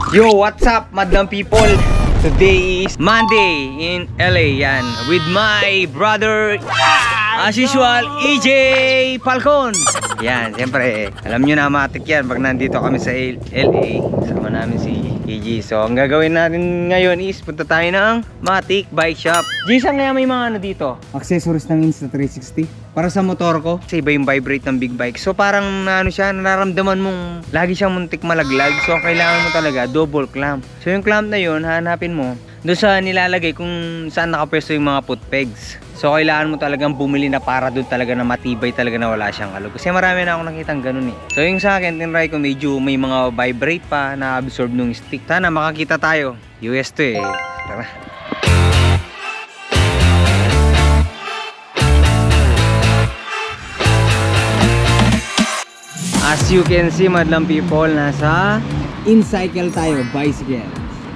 Yo, what's up, madam people? Today is Monday in LA, yan. With my brother, as usual, EJ Falcon. Yan, siyempre, alam nyo na matik yan pag nandito kami sa LA. Sama namin si EJ. So, ang gagawin natin ngayon is punta tayo ng Matic Bike Shop. Jason, kaya may mga ano dito? Accessories ng Insta360 para sa motor ko. Kasi iba yung vibrate ng big bike. So, parang ano siya, nararamdaman mong lagi siyang muntik malaglag. So, kailangan mo talaga double clamp. So, yung clamp na yun, hanapin mo doon sa nilalagay kung saan nakapwesto yung mga foot pegs. So, kailangan mo talagang bumili na para doon talaga na matibay talaga na wala siyang kalog. Kasi marami na ako nakitang ganun eh. So, yung sa akin, tinry ko medyo may mga vibrate pa na absorb nung stick. Sana makakita tayo. US to eh. Tara. As you can see, madlang people, nasa InCycle tayo, bicycle.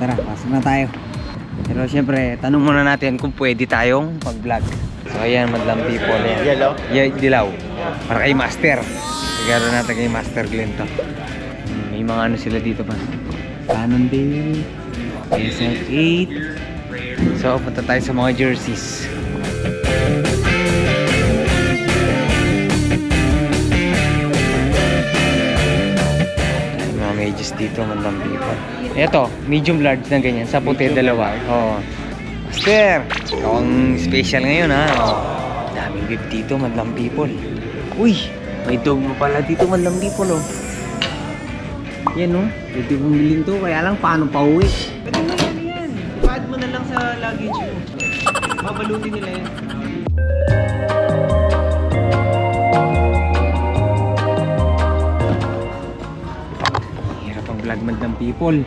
Tara, pasok na tayo. Pero syempre, tanong muna natin kung pwede tayong mag-vlog. So ayan, madlang people. Ayan. Yellow? Yeah, dilaw. Para kay Master. Sigaro natin kay Master Glenn to. May mga ano sila dito pa. Cannondale, SL8. So, punta tayo sa mga jerseys. Medyo dito, madlang people. Ito, medium large na ganyan. Sa puti, dalawa. Oh. Master, ikaw ang special ngayon ha. Oh. Daming beef dito, madlang people. Uy, may dog mo pala dito, madlang people oh. Yan oh, pwede mong bilhin to. Kaya lang, paano pa uwi? Pwede mo yan. Pa-add mo na lang sa luggage mo. Babalutin nila yan. Vlog madlang people.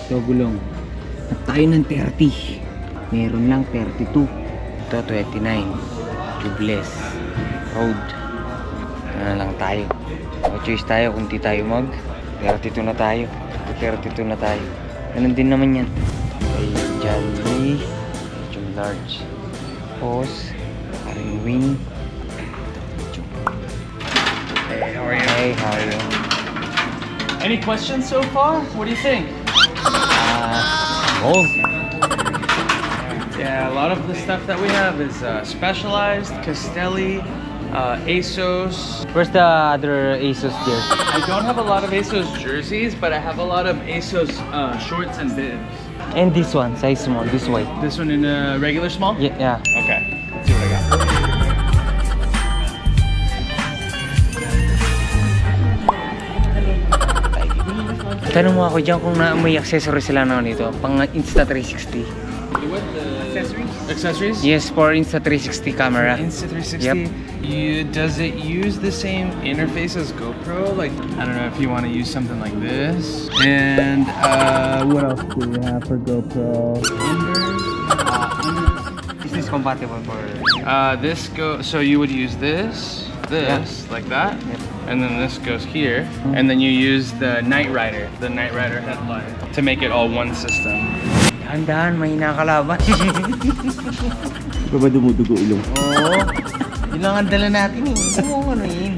Ito gulong. At tayo ng 30. Meron lang 32. Ito 29. Tubeless. Road. Ano lang tayo. So choice tayo kung di tayo mag 32 na tayo. 32 na tayo. Ganun din naman yan. Okay, Johnny. Medium large. Pose. Paring wing. Hey, how are you? Hey, how are you? Any questions so far? What do you think? Oh. Yeah, a lot of the stuff that we have is Specialized, Castelli, ASOS. Where's the other ASOS jersey? I don't have a lot of ASOS jerseys, but I have a lot of ASOS shorts and bibs. And this one, size small, this white. This one in a regular small? Yeah. Okay, let's see what I got. Tanong mo ako dyan kung may accessory sila na nito, pang Insta360. What accessories? Accessories? Yes, for Insta360 camera. Insta360. Yep. Does it use the same interface as GoPro? Like, I don't know if you want to use something like this. And what else do we have for GoPro? Is this compatible for? So you would use this, like that. Yep. And then this goes here, and then you use the Knight Rider headlight to make it all one system. Dahan-dahan, may nakalaban. Ikaw ba dumudugo ilong? Oo. Yun lang ang dala natin eh. Oo, ano yun.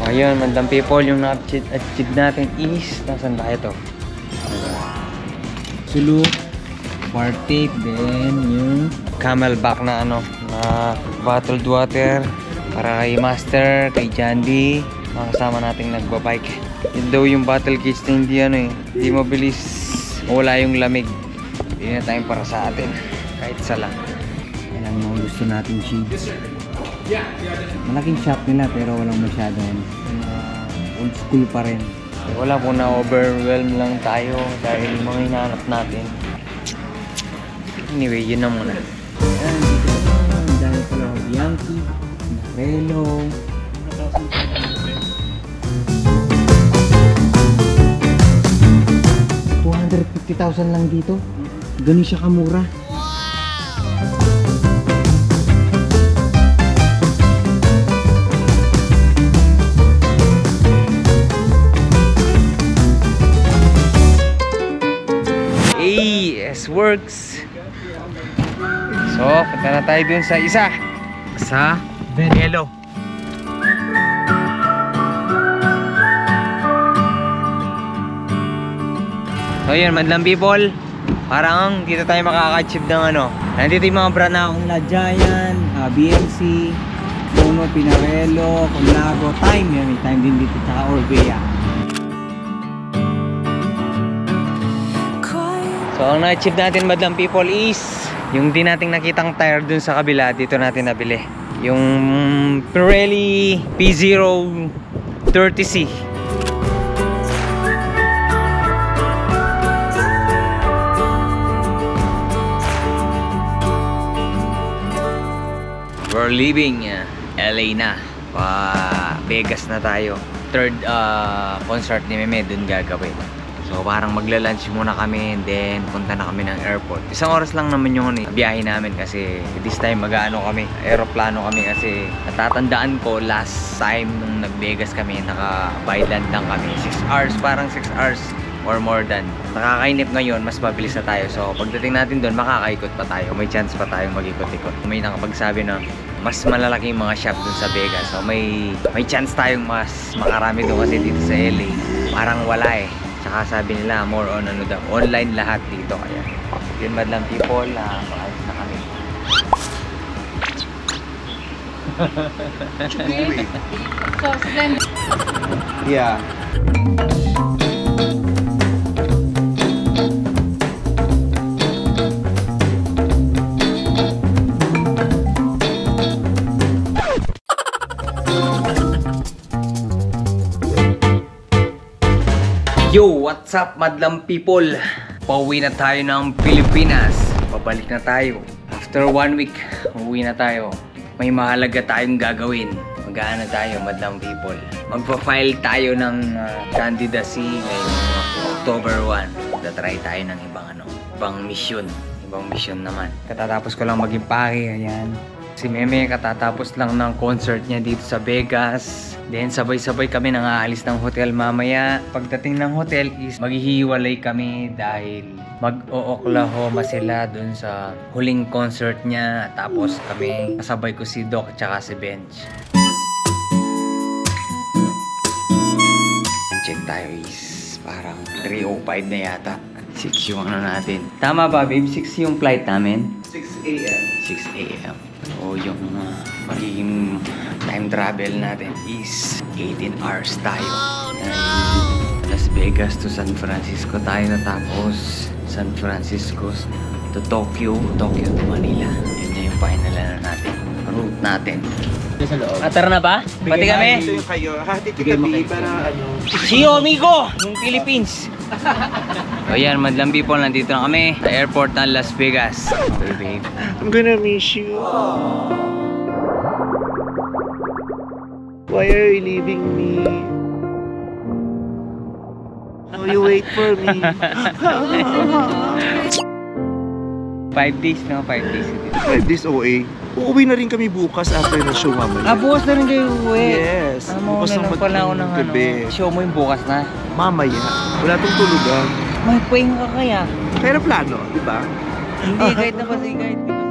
O yun, madlang people, yung na-achieve natin is, nasan ba ito? Suluk, bar tape, then yung camelback na ano, na bottled water para kay Master, kay Jandy, mga kasama nating nagbabike. Yun daw yung battle cage na hindi ano eh, hindi mabilis wala yung lamig. Hindi na tayong para sa atin, kahit isa lang. Yan ang mga gusto nating shades. Malaking shop nila pero walang masyadong old school pa rin. Wala po, na-overwhelm lang tayo dahil mga hinahanap natin. Anyway, yun na muna. Ayan, dahil pala Bianchi, Relo. 250,000 lang dito. Ganun siya kamura. AS Works. So, punta na tayo dun sa isa. Sa Venelo. So yun, madlang people, parang dito tayo makaka-achieve ng ano. Nandito yung mga brand na akong Giant, BMC, Puno, Pinarello, Conlago, Time. Yan, may Time din dito, tsaka Orbea. So ang na-achieve natin madlang people is yung di nating nakitang tire dun sa kabila, dito natin nabili. Yung Pirelli P030C. We're leaving LA na. Vegas na tayo. Third concert ni Meme dun gagawin. So parang magla-lunch muna kami, then punta na kami ng airport. Isang oras lang naman yung biyahe namin kasi this time mag-ano kami, aeroplano kami kasi natatandaan ko last time nung nag-Vegas kami, naka-byland lang kami. 6 hours, parang 6 hours or more than. Nakakainip ngayon, mas mabilis na tayo. So pagdating natin doon, makakaikot pa tayo. May chance pa tayong mag-ikot-ikot. May nakapagsabi na mas malalaki yung mga shop doon sa Vegas. So may chance tayong mas makarami doon kasi dito sa LA parang wala eh. Tsaka sabi nila more on ano daw, online lahat dito. Kaya yun madlang people, maayos na kami. Yeah. Yo, what's up madlang people? Pauwi na tayo ng Pilipinas. Pabalik na tayo. After 1 week, uuwi na tayo. May mahalaga tayong gagawin. Mag-aano tayo madlang people. Magpa-file tayo ng candidacy ngayong October 1. Tatry tayo ng ibang mission. Ibang mission naman. Katatapos ko lang mag-impake. Ayan. Si Meme katatapos lang ng concert niya dito sa Vegas. Then sabay-sabay kami nang-aalis ng hotel mamaya. Pagdating ng hotel is maghihiwalay kami dahil mag-o-Oklahoma sila dun sa huling concert niya. Tapos kami, kasabay ko si Doc at si Bench. Check tayo is parang 3:05 na yata. 6 yung ano natin. Tama ba babe? 6 yung flight namin? 6 a.m. 6 a.m. So yung magiging time travel natin is 18 hours tayo. Las Vegas to San Francisco tayo natapos. San Francisco to Tokyo. Tokyo to Manila. Yun na yung final na natin. Route natin. Tara na ba? Pati kami? Ito yung kayo. Hati kami para ano. See you amigo! Yung Philippines. So yan, madlang people, nandito na kami sa airport ng Las Vegas. Okay babe. I'm gonna miss you. Why are you leaving me? Oh, you wait for me. 5 days no? 5 days. 5 days OA. Uuwi na rin kami bukas after na show mamaya. Bukas na rin kayo uwi. Yes. Bukas na pala ako ng show mo yung bukas na. Mamaya. Wala tong tulugan. May puwing ka kaya? Kaya na plano, di ba? Hindi, kahit na kasi, kahit di kasi.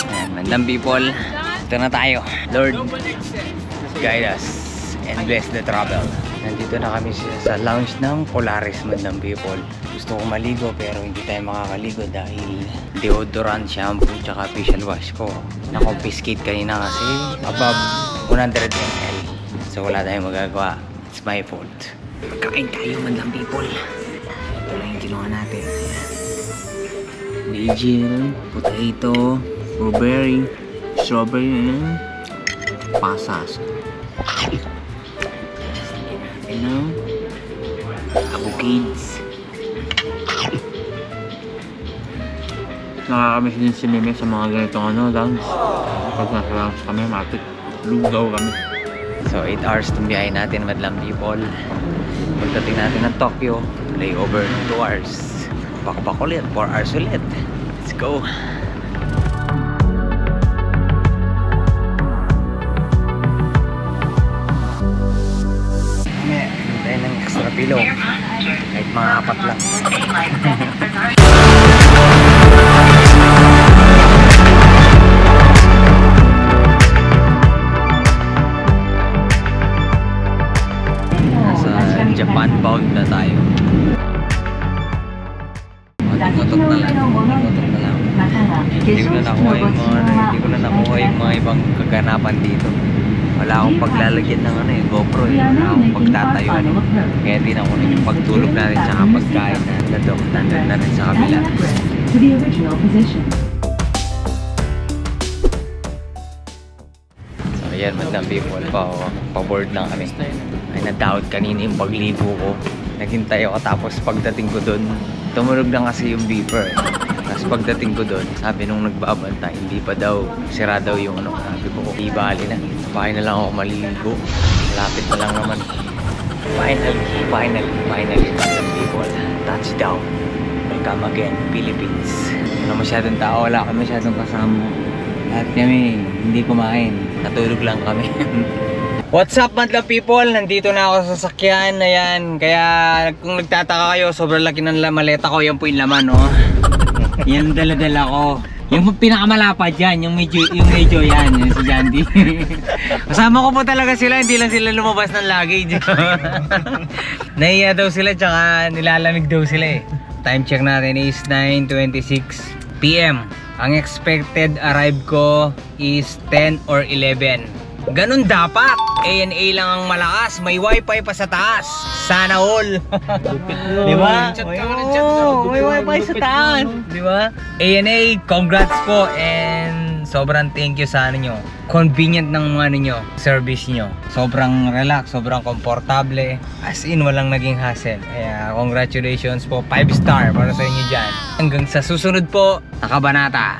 Ayan, madlang people. Ito na tayo. Lord, guide us and bless the travel. Nandito na kami sa lounge ng Polaris, madlang people. Gusto ko maligo pero hindi tayo makakaligo dahil deodorant, shampoo, tsaka facial wash ko na-confiscate kanina kasi above 100 ml. So wala tayong magagawa. It's my fault. Kain tayo madlang people. Ito lang yung ginawa natin. Basil, potato, blueberry, strawberry, and pasas. Avocados. Nakakamiss din si Meme sa mga ganitong dance. Pag nasa lounge kami, matik. Lugaw kami. So 8 hours itong biyahe natin madlang people. Pagdating natin ng Tokyo, layover 2 hours. Bakbak ulit, 4 hours ulit. Let's go! Tayo ng extra pillow. Kahit mga 4 lang. Japan bound na tayo. Motok na lang. Hindi ko na nakuha yung mga ibang kaganapan dito. Wala akong paglalagyan ng GoPro eh. Wala akong pagtatayuan eh. Kaya din ako yung pagtulog natin tsaka pagkain na nandun na rin sa kabila. So ayan, madlang people, pa-board lang kami. Ay nadawad kanina yung paglibo ko. Naghintay ako tapos pagdating ko doon, tumunog lang kasi yung beeper. Tapos pagdating ko doon, sabi nung nagbabantay, hindi pa daw, sira daw yung sabi ko, di bali na. Bahay na lang ako maliligo. Malapit na lang naman. Finally, madlang people, touchdown. Welcome again, Philippines. Wala masyadong tao, wala kami masyadong kasama. At kami, hindi kumain. Natulog lang kami. What's up, madlang people? Nandito na ako sa sasakyan. Ayan, kaya kung nagtataka kayo, sobrang laki ng maleta ko. Yan po yung laman, oh. Yan dala-dala ko. Yung pinakamalapad yan, yung medyo yan, yung si Jandy. Kasama ko po talaga sila, hindi lang sila lumabas ng luggage. Nahiya daw sila, tsaka nilalamig daw sila eh. Time check natin is 9:26 PM. Ang expected arrive ko is 10 or 11. Ganun dapat. ANA lang ang malakas. May wifi pa sa taas. Sana all. Diba? May wifi sa taas. Diba? ANA, congrats po. And sobrang thank you sa nyo. Convenient ng nyo, service nyo. Sobrang relax, sobrang komportable. As in, walang naging hassle. Kaya congratulations po. 5 star para sa inyo dyan. Hanggang sa susunod po, nakabanata.